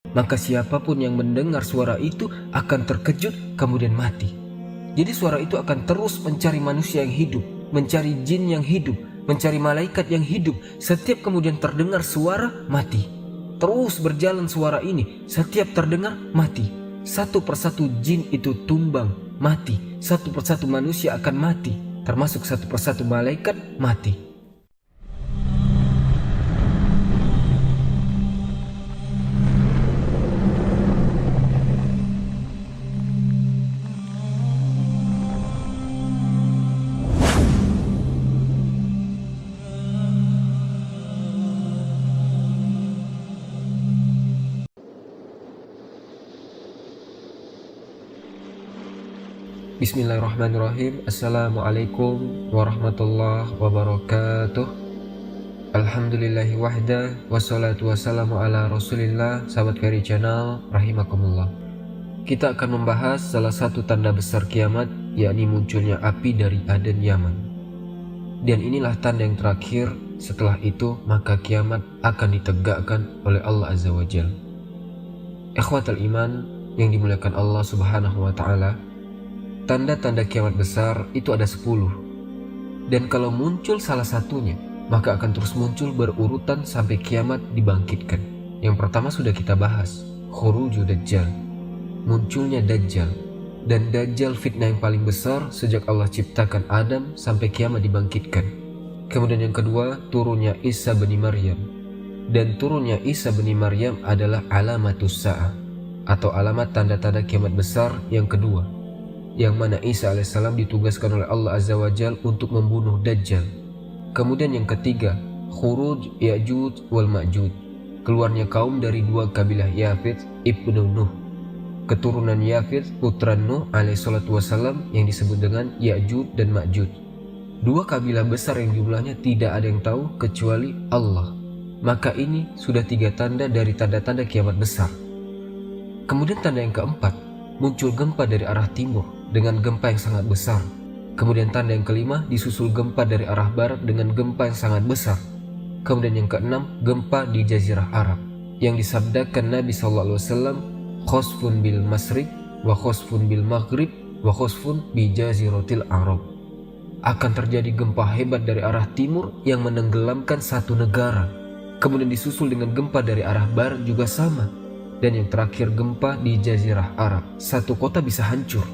Maka siapapun yang mendengar suara itu akan terkejut kemudian mati. Jadi suara itu akan terus mencari manusia yang hidup, mencari jin yang hidup, mencari malaikat yang hidup. Setiap kemudian terdengar suara, mati. Terus berjalan suara ini, setiap terdengar, mati. Satu persatu jin itu tumbang, mati. Satu persatu manusia akan mati, termasuk satu persatu malaikat mati. Bismillahirrahmanirrahim. Assalamualaikum warahmatullahi wabarakatuh. Alhamdulillahi wahda, wassalatu wassalamu ala rasulillah. Sahabat Ferry Channel, rahimakumullah. Kita akan membahas salah satu tanda besar kiamat, yakni munculnya api dari Aden, Yaman. Dan inilah tanda yang terakhir. Setelah itu maka kiamat akan ditegakkan oleh Allah Azza wa Jalla. Ikhwatal iman yang dimuliakan Allah Subhanahu wa ta'ala, tanda-tanda kiamat besar itu ada 10. Dan kalau muncul salah satunya, maka akan terus muncul berurutan sampai kiamat dibangkitkan. Yang pertama sudah kita bahas, khuruju Dajjal, munculnya Dajjal. Dan Dajjal fitnah yang paling besar sejak Allah ciptakan Adam sampai kiamat dibangkitkan. Kemudian yang kedua, turunnya Isa bin Maryam. Dan turunnya Isa bin Maryam adalah alamatus sa'ah, atau alamat tanda-tanda kiamat besar yang kedua, yang mana Isa alaihissalam ditugaskan oleh Allah Azza wa Jal untuk membunuh Dajjal. Kemudian yang ketiga, khuruj Ya'juj wal Ma'juj, keluarnya kaum dari dua kabilah Yafith ibnu Nuh, keturunan Yafith putra Nuh alaihissalatu wassalam yang disebut dengan Ya'juj dan Ma'juj. Dua kabilah besar yang jumlahnya tidak ada yang tahu kecuali Allah. Maka ini sudah 3 tanda dari tanda-tanda kiamat besar. Kemudian tanda yang keempat, muncul gempa dari arah timur dengan gempa yang sangat besar. Kemudian tanda yang kelima, disusul gempa dari arah barat dengan gempa yang sangat besar. Kemudian yang keenam, gempa di Jazirah Arab yang disabdakan Nabi SAW, khosfun bil masrik wa khosfun bil maghrib wa khosfun bi jaziratil Arab. Akan terjadi gempa hebat dari arah timur yang menenggelamkan satu negara. Kemudian disusul dengan gempa dari arah barat juga sama. Dan yang terakhir, gempa di Jazirah Arab, satu kota bisa hancur.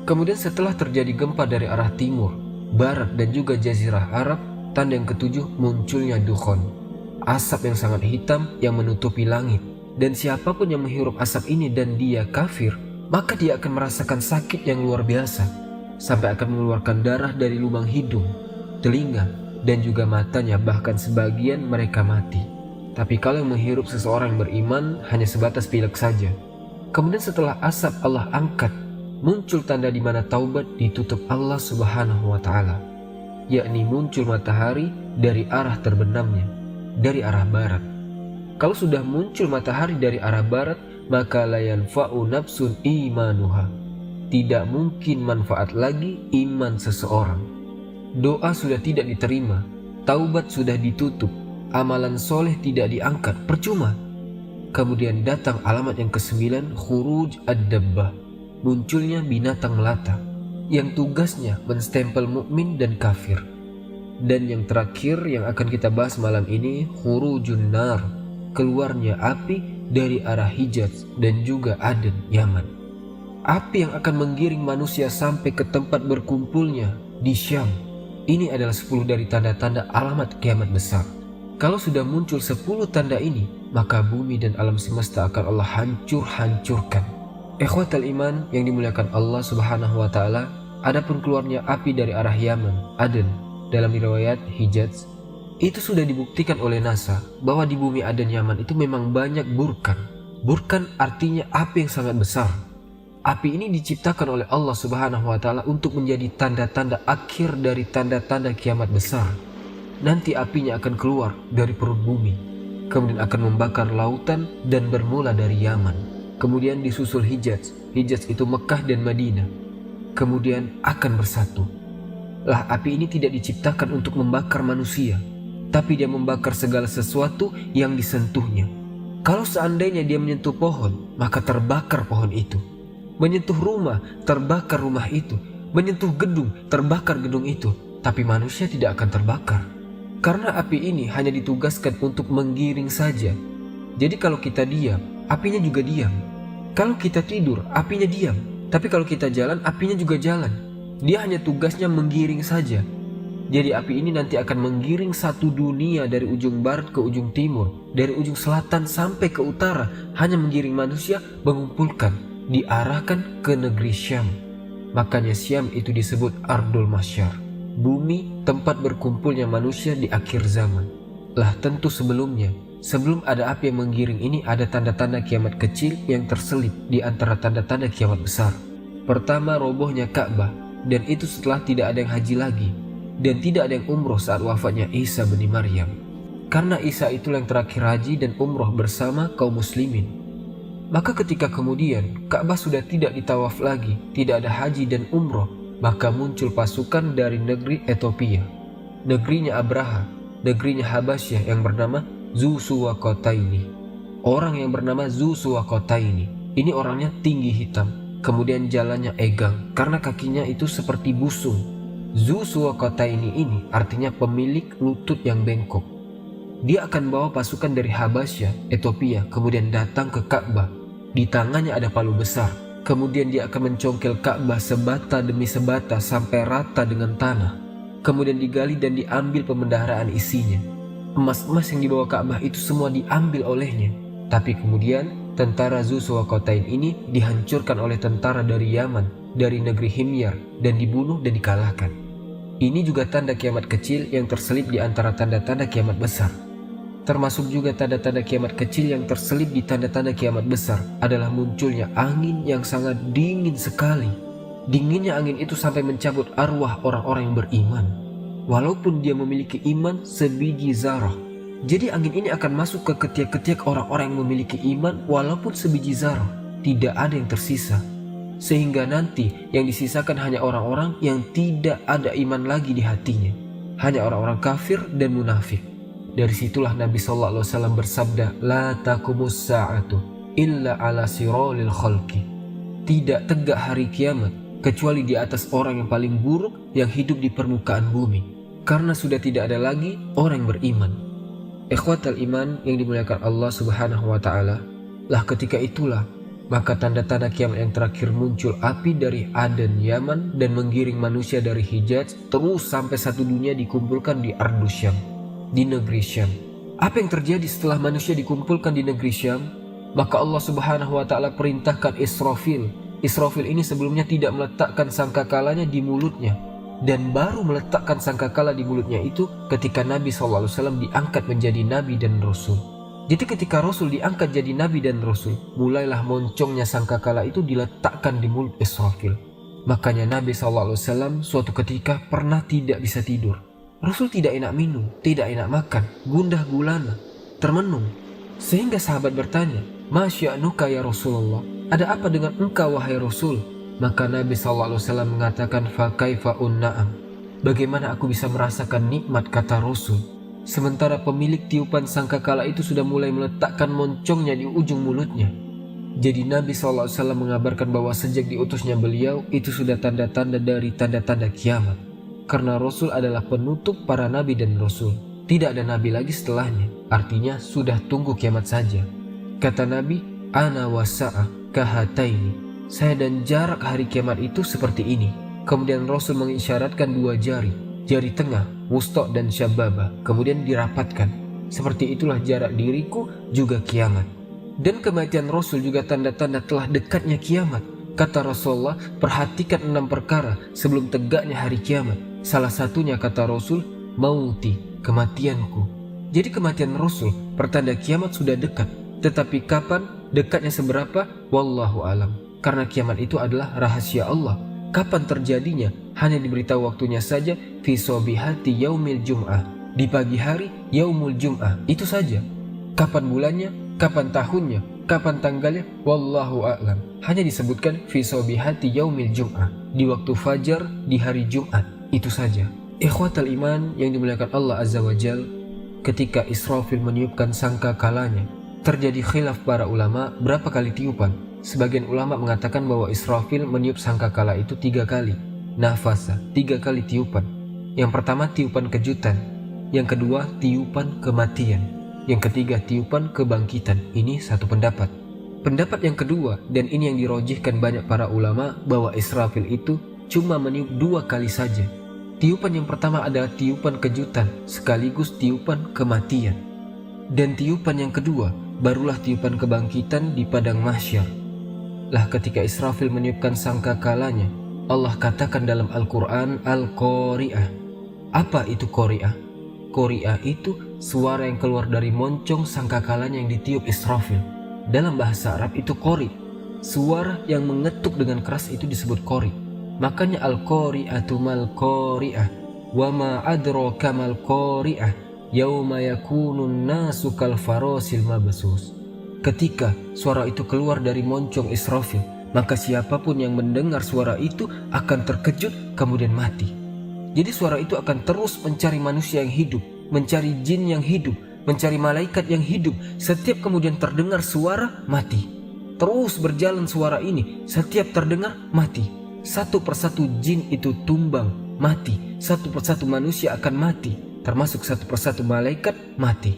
Kemudian setelah terjadi gempa dari arah timur, barat dan juga Jazirah Arab, tanda yang ketujuh, munculnya dukhon, asap yang sangat hitam yang menutupi langit. Dan siapapun yang menghirup asap ini dan dia kafir, maka dia akan merasakan sakit yang luar biasa, sampai akan mengeluarkan darah dari lubang hidung, telinga, dan juga matanya, bahkan sebagian mereka mati. Tapi kalau yang menghirup seseorang yang beriman hanya sebatas pilek saja. Kemudian setelah asap Allah angkat, muncul tanda di mana taubat ditutup Allah Subhanahu wa ta'ala, yakni muncul matahari dari arah terbenamnya, dari arah barat. Kalau sudah muncul matahari dari arah barat, maka la yanfa'u nafsun imanuha, tidak mungkin manfaat lagi iman seseorang. Doa sudah tidak diterima, taubat sudah ditutup, amalan soleh tidak diangkat, percuma. Kemudian datang alamat yang ke-9, khuruj ad-dabbah, munculnya binatang melata yang tugasnya menstempel mukmin dan kafir. Dan yang terakhir yang akan kita bahas malam ini, khurujun nar, keluarnya api dari arah Hijaz dan juga Aden, Yaman. Api yang akan menggiring manusia sampai ke tempat berkumpulnya di Syam. Ini adalah 10 dari tanda-tanda alamat kiamat besar. Kalau sudah muncul 10 tanda ini, maka bumi dan alam semesta akan Allah hancurkan. Ikhwatal iman yang dimuliakan Allah Subhanahu wa ta'ala, adapun keluarnya api dari arah Yaman, Aden, dalam riwayat Hijaz, itu sudah dibuktikan oleh NASA bahwa di bumi Aden, Yaman itu memang banyak burkan. Burkan artinya api yang sangat besar. Api ini diciptakan oleh Allah Subhanahu wa ta'ala untuk menjadi tanda-tanda akhir dari tanda-tanda kiamat besar. Nanti apinya akan keluar dari perut bumi, kemudian akan membakar lautan dan bermula dari Yaman. Kemudian disusul Hijaz. Hijaz itu Mekah dan Madinah. Kemudian akan bersatu. Lah, api ini tidak diciptakan untuk membakar manusia, tapi dia membakar segala sesuatu yang disentuhnya. Kalau seandainya dia menyentuh pohon, maka terbakar pohon itu. Menyentuh rumah, terbakar rumah itu. Menyentuh gedung, terbakar gedung itu. Tapi manusia tidak akan terbakar. Karena api ini hanya ditugaskan untuk menggiring saja. Jadi kalau kita diam, apinya juga diam. Kalau kita tidur, apinya diam. Tapi kalau kita jalan, apinya juga jalan. Dia hanya tugasnya menggiring saja. Jadi api ini nanti akan menggiring satu dunia dari ujung barat ke ujung timur, dari ujung selatan sampai ke utara, hanya menggiring manusia, mengumpulkan, diarahkan ke negeri Syam. Makanya Syam itu disebut Ardul Mahsyar, bumi tempat berkumpulnya manusia di akhir zaman. Lah tentu sebelum ada api yang menggiring ini, ada tanda-tanda kiamat kecil yang terselip di antara tanda-tanda kiamat besar. Pertama, robohnya Ka'bah, dan itu setelah tidak ada yang haji lagi, dan tidak ada yang umroh saat wafatnya Isa bin Maryam. Karena Isa itulah yang terakhir haji dan umroh bersama kaum muslimin. Maka ketika kemudian Ka'bah sudah tidak ditawaf lagi, tidak ada haji dan umroh, maka muncul pasukan dari negeri Ethiopia, negerinya Abraha, negerinya Habasyah yang bernama Zu-Suwaqotaini. Orang yang bernama Zu-Suwaqotaini ini orangnya tinggi hitam, kemudian jalannya egang karena kakinya itu seperti busung. Zu-Suwaqotaini ini artinya pemilik lutut yang bengkok. Dia akan bawa pasukan dari Habasyah, Ethiopia, kemudian datang ke Ka'bah. Di tangannya ada palu besar. Kemudian dia akan mencongkel Ka'bah sebata demi sebata sampai rata dengan tanah. Kemudian digali dan diambil pembendaharaan isinya. Emas-emas yang dibawa Ka'bah itu semua diambil olehnya. Tapi kemudian tentara Zu-Suwaqotain ini dihancurkan oleh tentara dari Yaman, dari negeri Himyar, dan dibunuh dan dikalahkan. Ini juga tanda kiamat kecil yang terselip di antara tanda-tanda kiamat besar. Termasuk juga tanda-tanda kiamat kecil yang terselip di tanda-tanda kiamat besar adalah munculnya angin yang sangat dingin sekali. Dinginnya angin itu sampai mencabut arwah orang-orang yang beriman, walaupun dia memiliki iman sebiji zarah. Jadi angin ini akan masuk ke ketiak-ketiak orang-orang yang memiliki iman walaupun sebiji zarah. Tidak ada yang tersisa. Sehingga nanti yang disisakan hanya orang-orang yang tidak ada iman lagi di hatinya. Hanya orang-orang kafir dan munafik. Dari situlah Nabi SAW bersabda, La taqumus sa'atu illa ala siralil khalqi. Tidak tegak hari kiamat kecuali di atas orang yang paling buruk yang hidup di permukaan bumi. Karena sudah tidak ada lagi orang yang beriman. Ikhwatal iman yang dimuliakan Allah Subhanahu wa ta'ala, lah ketika itulah maka tanda-tanda kiamat yang terakhir muncul api dari Aden, Yaman, dan menggiring manusia dari Hijaz terus sampai satu dunia dikumpulkan di Ardul Syam, di negeri Syam. Apa yang terjadi setelah manusia dikumpulkan di negeri Syam? Maka Allah Subhanahu wa ta'ala perintahkan Israfil. Israfil ini sebelumnya tidak meletakkan sangkakalanya di mulutnya, dan baru meletakkan sangkakala di mulutnya itu ketika Nabi SAW diangkat menjadi Nabi dan Rasul. Jadi ketika Rasul diangkat jadi Nabi dan Rasul, mulailah moncongnya sangkakala itu diletakkan di mulut Israfil. Makanya Nabi SAW suatu ketika pernah tidak bisa tidur. Rasul tidak enak minum, tidak enak makan, gundah gulana, termenung. Sehingga sahabat bertanya, Masya'nuka ya Rasulullah, ada apa dengan engkau wahai Rasul? Maka Nabi SAW mengatakan, Fakaifa unna'am, bagaimana aku bisa merasakan nikmat, kata Rasul, sementara pemilik tiupan sangkakala itu sudah mulai meletakkan moncongnya di ujung mulutnya. Jadi Nabi SAW mengabarkan bahwa sejak diutusnya beliau, itu sudah tanda-tanda dari tanda-tanda kiamat. Karena Rasul adalah penutup para Nabi dan Rasul. Tidak ada Nabi lagi setelahnya. Artinya sudah tunggu kiamat saja. Kata Nabi, Ana wasa'ah kahataini, saya dan jarak hari kiamat itu seperti ini. Kemudian Rasul mengisyaratkan dua jari, jari tengah, wusta dan syababah, kemudian dirapatkan. Seperti itulah jarak diriku juga kiamat. Dan kematian Rasul juga tanda-tanda telah dekatnya kiamat. Kata Rasulullah, perhatikan 6 perkara sebelum tegaknya hari kiamat. Salah satunya, kata Rasul, mauti, kematianku. Jadi kematian Rasul pertanda kiamat sudah dekat. Tetapi kapan, dekatnya seberapa, wallahu alam. Karena kiamat itu adalah rahasia Allah. Kapan terjadinya hanya diberitahu waktunya saja, fi sobihati yaumil jum'ah, di pagi hari yaumul jum'ah, itu saja. Kapan bulannya, kapan tahunnya, kapan tanggalnya, wallahu a'lam. Hanya disebutkan fi sobihati yaumil jum'ah, di waktu fajar di hari Jumat, itu saja. Ikhwatal iman yang dimuliakan Allah Azza wa Jal, ketika Israfil meniupkan sangkakalanya, Terjadi khilaf para ulama berapa kali tiupan. Sebagian ulama mengatakan bahwa Israfil meniup sangkakala itu 3 kali. Nafasa, 3 kali tiupan. Yang pertama tiupan kejutan, yang kedua tiupan kematian, yang ketiga tiupan kebangkitan. Ini satu pendapat. Pendapat yang kedua, dan ini yang dirojihkan banyak para ulama, bahwa Israfil itu cuma meniup 2 kali saja. Tiupan yang pertama adalah tiupan kejutan sekaligus tiupan kematian. Dan tiupan yang kedua barulah tiupan kebangkitan di padang mahsyar. Lah ketika Israfil meniupkan sangkakalanya, Allah katakan dalam Al-Quran, Al-Qari'ah. Apa itu Qari'ah? Qari'ah itu suara yang keluar dari moncong sangkakalanya yang ditiup Israfil. Dalam bahasa Arab itu qari. Suara yang mengetuk dengan keras itu disebut qari. Makanya Al-Qari'atu mal Qari'ah wa ma adraka mal Qari'ah yauma yakunun nasu kal farasil mabsus. Ketika suara itu keluar dari moncong Israfil, maka siapapun yang mendengar suara itu akan terkejut kemudian mati. Jadi suara itu akan terus mencari manusia yang hidup, mencari jin yang hidup, mencari malaikat yang hidup. Setiap kemudian terdengar suara, mati. Terus berjalan suara ini, setiap terdengar, mati. Satu persatu jin itu tumbang, mati. Satu persatu manusia akan mati, termasuk satu persatu malaikat mati.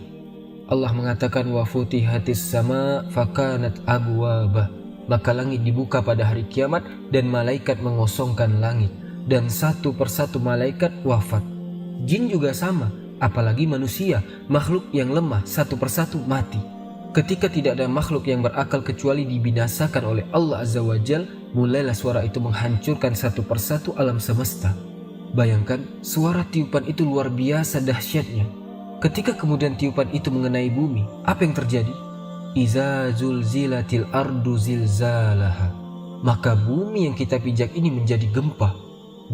Allah mengatakan wa futihatis sama fakanat abwaba. Maka langit dibuka pada hari kiamat dan malaikat mengosongkan langit, dan satu persatu malaikat wafat. Jin juga sama, apalagi manusia, makhluk yang lemah, satu persatu mati. Ketika tidak ada makhluk yang berakal kecuali dibinasakan oleh Allah Azza wa Jal, mulailah suara itu menghancurkan satu persatu alam semesta. Bayangkan, suara tiupan itu luar biasa dahsyatnya. Ketika kemudian tiupan itu mengenai bumi, apa yang terjadi? Iza zulzilatil ardu zilzalaha. Maka bumi yang kita pijak ini menjadi gempa.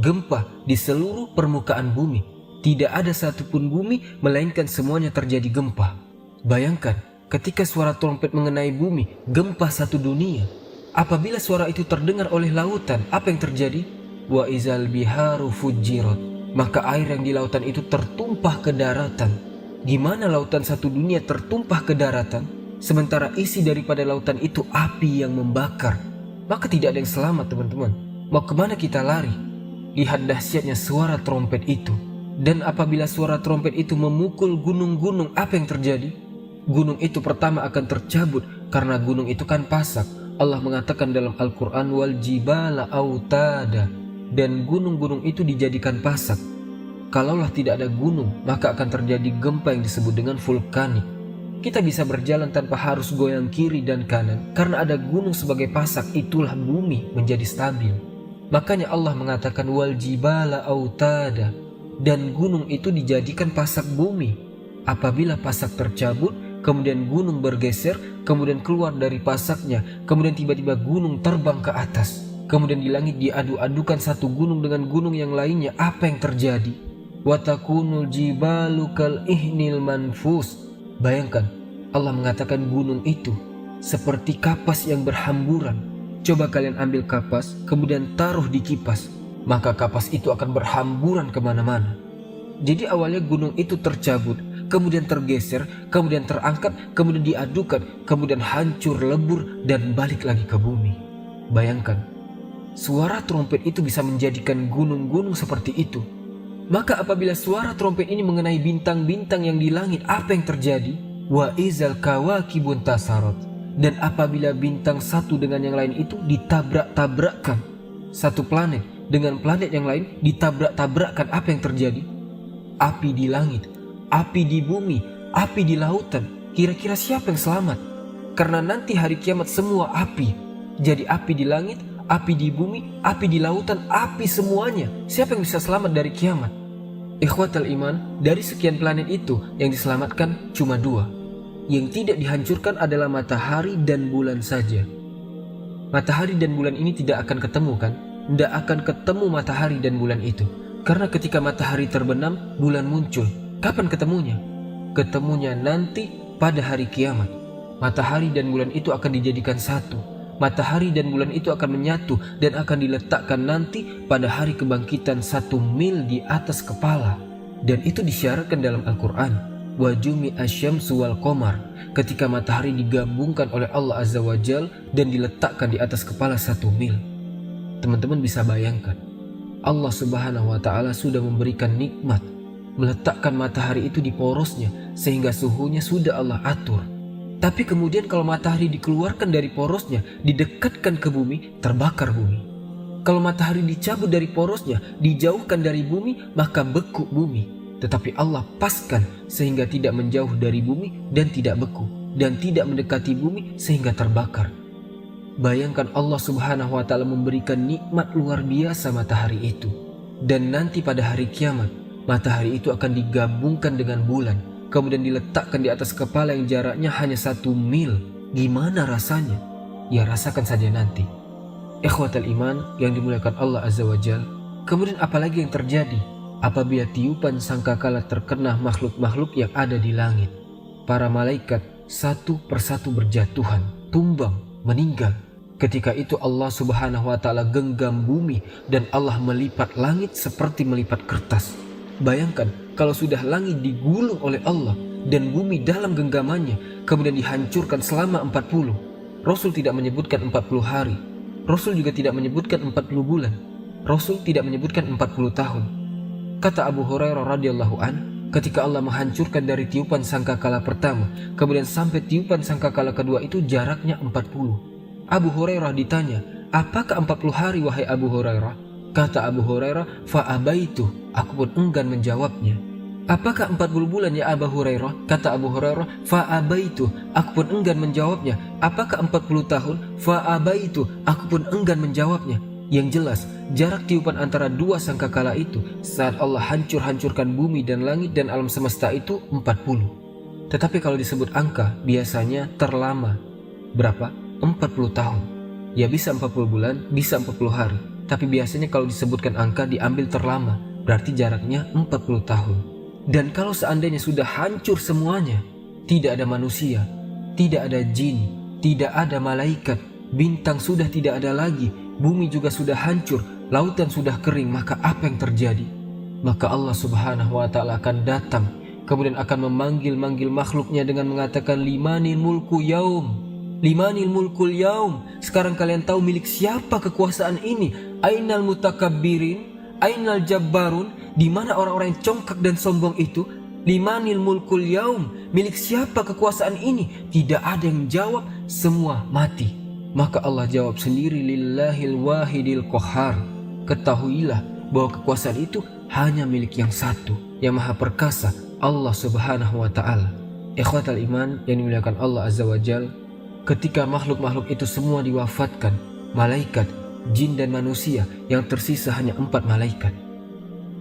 Gempa di seluruh permukaan bumi. Tidak ada satupun bumi, melainkan semuanya terjadi gempa. Bayangkan, ketika suara trompet mengenai bumi, gempa satu dunia. Apabila suara itu terdengar oleh lautan, apa yang terjadi? Wa izal biharu fujirat. Maka air yang di lautan itu tertumpah ke daratan. Gimana lautan satu dunia tertumpah ke daratan, sementara isi daripada lautan itu api yang membakar? Maka tidak ada yang selamat, teman-teman. Mau kemana kita lari? Lihat dahsyatnya suara trompet itu. Dan apabila suara trompet itu memukul gunung-gunung, apa yang terjadi? Gunung itu pertama akan tercabut, karena gunung itu kan pasak. Allah mengatakan dalam Al-Quran, wal jibala autada. Dan gunung-gunung itu dijadikan pasak. Kalaulah tidak ada gunung, maka akan terjadi gempa yang disebut dengan vulkanik. Kita bisa berjalan tanpa harus goyang kiri dan kanan, karena ada gunung sebagai pasak. Itulah bumi menjadi stabil. Makanya Allah mengatakan wal jibala autada. Dan gunung itu dijadikan pasak bumi. Apabila pasak tercabut, kemudian gunung bergeser, kemudian keluar dari pasaknya, kemudian tiba-tiba gunung terbang ke atas. Kemudian di langit diadu-adukan satu gunung dengan gunung yang lainnya. Apa yang terjadi? Watakunul jibalu kal ihnil manfus. Bayangkan, Allah mengatakan gunung itu seperti kapas yang berhamburan. Coba kalian ambil kapas, kemudian taruh di kipas, maka kapas itu akan berhamburan kemana-mana. Jadi awalnya gunung itu tercabut, kemudian tergeser, kemudian terangkat, kemudian diadukan, kemudian hancur lebur dan balik lagi ke bumi. Bayangkan, suara trompet itu bisa menjadikan gunung-gunung seperti itu. Maka apabila suara trompet ini mengenai bintang-bintang yang di langit, apa yang terjadi? Wa izal kawakibun tasarat. Dan apabila bintang satu dengan yang lain itu ditabrak-tabrakkan, satu planet dengan planet yang lain ditabrak-tabrakkan, apa yang terjadi? Api di langit, api di bumi, api di lautan. Kira-kira siapa yang selamat? Karena nanti hari kiamat semua api. Jadi api di langit, api di bumi, api di lautan, api semuanya. Siapa yang bisa selamat dari kiamat? Ikhwatal iman, dari sekian planet itu yang diselamatkan cuma 2. Yang tidak dihancurkan adalah matahari dan bulan saja. Matahari dan bulan ini tidak akan ketemu kan? Tidak akan ketemu matahari dan bulan itu. Karena ketika matahari terbenam, bulan muncul. Kapan ketemunya? Ketemunya nanti pada hari kiamat. Matahari dan bulan itu akan dijadikan satu. Matahari dan bulan itu akan menyatu dan akan diletakkan nanti pada hari kebangkitan 1 mil di atas kepala. Dan itu disyaratkan dalam Al-Quran. wa jumi'a syamsu wal qamar, ketika matahari digabungkan oleh Allah Azza wa Jal dan diletakkan di atas kepala 1 mil. Teman-teman bisa bayangkan, Allah Subhanahu wa Ta'ala sudah memberikan nikmat, meletakkan matahari itu di porosnya sehingga suhunya sudah Allah atur. Tapi kemudian kalau matahari dikeluarkan dari porosnya, didekatkan ke bumi, terbakar bumi. Kalau matahari dicabut dari porosnya, dijauhkan dari bumi, maka beku bumi. Tetapi Allah paskan sehingga tidak menjauh dari bumi dan tidak beku, dan tidak mendekati bumi sehingga terbakar. Bayangkan Allah Subhanahu wa Ta'ala memberikan nikmat luar biasa matahari itu. Dan nanti pada hari kiamat, matahari itu akan digabungkan dengan bulan, kemudian diletakkan di atas kepala yang jaraknya hanya 1 mil. Gimana rasanya? Ya rasakan saja nanti. Ikhwatal iman yang dimuliakan Allah Azza wa Jal. Kemudian apalagi yang terjadi apabila tiupan sangkakala terkena makhluk-makhluk yang ada di langit? Para malaikat satu persatu berjatuhan, tumbang, meninggal. Ketika itu Allah Subhanahu wa Ta'ala genggam bumi dan Allah melipat langit seperti melipat kertas. Bayangkan kalau sudah langit digulung oleh Allah dan bumi dalam genggamannya kemudian dihancurkan selama 40. Rasul tidak menyebutkan 40 hari. Rasul juga tidak menyebutkan 40 bulan. Rasul tidak menyebutkan 40 tahun. Kata Abu Hurairah radhiyallahu an, ketika Allah menghancurkan dari tiupan sangkakala pertama kemudian sampai tiupan sangkakala kedua itu jaraknya 40. Abu Hurairah ditanya, apakah 40 hari wahai Abu Hurairah? Kata Abu Hurairah, fa'abaitu, aku pun enggan menjawabnya. Apakah 40 bulan ya Abu Hurairah? Kata Abu Hurairah, fa'abaitu, aku pun enggan menjawabnya. Apakah 40 tahun? Fa'abaitu, aku pun enggan menjawabnya. Yang jelas, jarak tiupan antara dua sangkakala itu saat Allah hancurkan bumi dan langit dan alam semesta itu 40. Tetapi kalau disebut angka, biasanya terlama. Berapa? 40 tahun. Ya bisa 40 bulan, bisa 40 hari. Tapi biasanya kalau disebutkan angka diambil terlama, berarti jaraknya 40 tahun. Dan kalau seandainya sudah hancur semuanya, tidak ada manusia, tidak ada jin, tidak ada malaikat, bintang sudah tidak ada lagi, bumi juga sudah hancur, lautan sudah kering, maka apa yang terjadi? Maka Allah Subhanahu wa Ta'ala akan datang, kemudian akan memanggil makhluknya dengan mengatakan, limanil mulku yaum, limanil mulkul yaum. Sekarang kalian tahu milik siapa kekuasaan ini? Ainal mutakabbirin, ainal jabbarun, di mana orang-orang yang congkak dan sombong itu? Limanil mulkul yaum, milik siapa kekuasaan ini? Tidak ada yang jawab, semua mati. Maka Allah jawab sendiri, lillahil wahidil qahhar. Ketahuilah bahwa kekuasaan itu hanya milik yang satu, yang maha perkasa, Allah Subhanahu wa Ta'ala. Ikhwatal iman yang dimuliakan Allah Azza wa Jal, ketika makhluk-makhluk itu semua diwafatkan, malaikat, jin dan manusia, yang tersisa hanya 4 malaikat.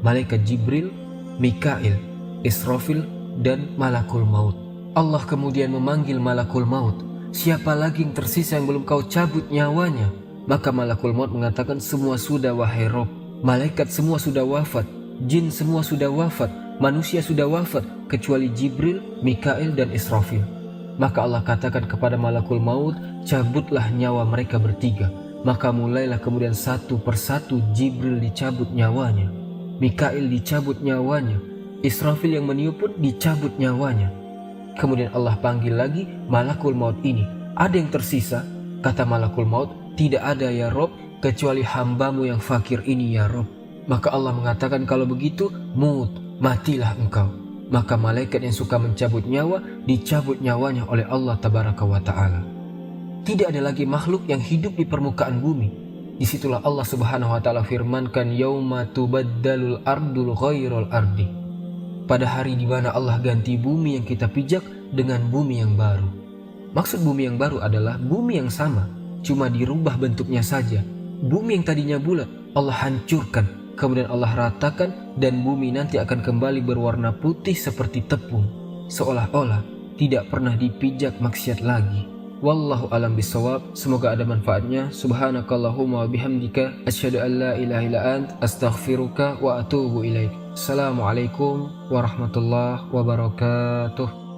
Malaikat Jibril, Mikail, Israfil, dan Malakul Maut. Allah kemudian memanggil Malakul Maut. Siapa lagi yang tersisa yang belum kau cabut nyawanya? Maka Malakul Maut mengatakan, semua sudah wahai Rob. Malaikat semua sudah wafat, jin semua sudah wafat, manusia sudah wafat, kecuali Jibril, Mikail, dan Israfil. Maka Allah katakan kepada Malakul Maut, cabutlah nyawa mereka bertiga. Maka mulailah kemudian satu persatu Jibril dicabut nyawanya, Mikail dicabut nyawanya, Israfil yang meniup pun dicabut nyawanya. Kemudian Allah panggil lagi Malakul Maut ini. Ada yang tersisa? Kata Malakul Maut, tidak ada ya Rob, kecuali hambamu yang fakir ini ya Rob. Maka Allah mengatakan, kalau begitu matilah engkau. Maka malaikat yang suka mencabut nyawa, dicabut nyawanya oleh Allah Tabaraka wa Ta'ala. Tidak ada lagi makhluk yang hidup di permukaan bumi. Disitulah Allah Subhanahu wa Ta'ala firmankan, yauma tubaddalul ardul ghairul ardi. Pada hari di mana Allah ganti bumi yang kita pijak dengan bumi yang baru. Maksud bumi yang baru adalah bumi yang sama, cuma dirubah bentuknya saja. Bumi yang tadinya bulat, Allah hancurkan, kemudian Allah ratakan, dan bumi nanti akan kembali berwarna putih seperti tepung, seolah-olah tidak pernah dipijak maksiat lagi. Wallahu alam bisawab. Semoga ada manfaatnya. Subhanakallahumma wa bihamdika, asyhadu an la ilaha illa ant, astaghfiruka wa atubu ilaik. Assalamualaikum warahmatullahi wabarakatuh.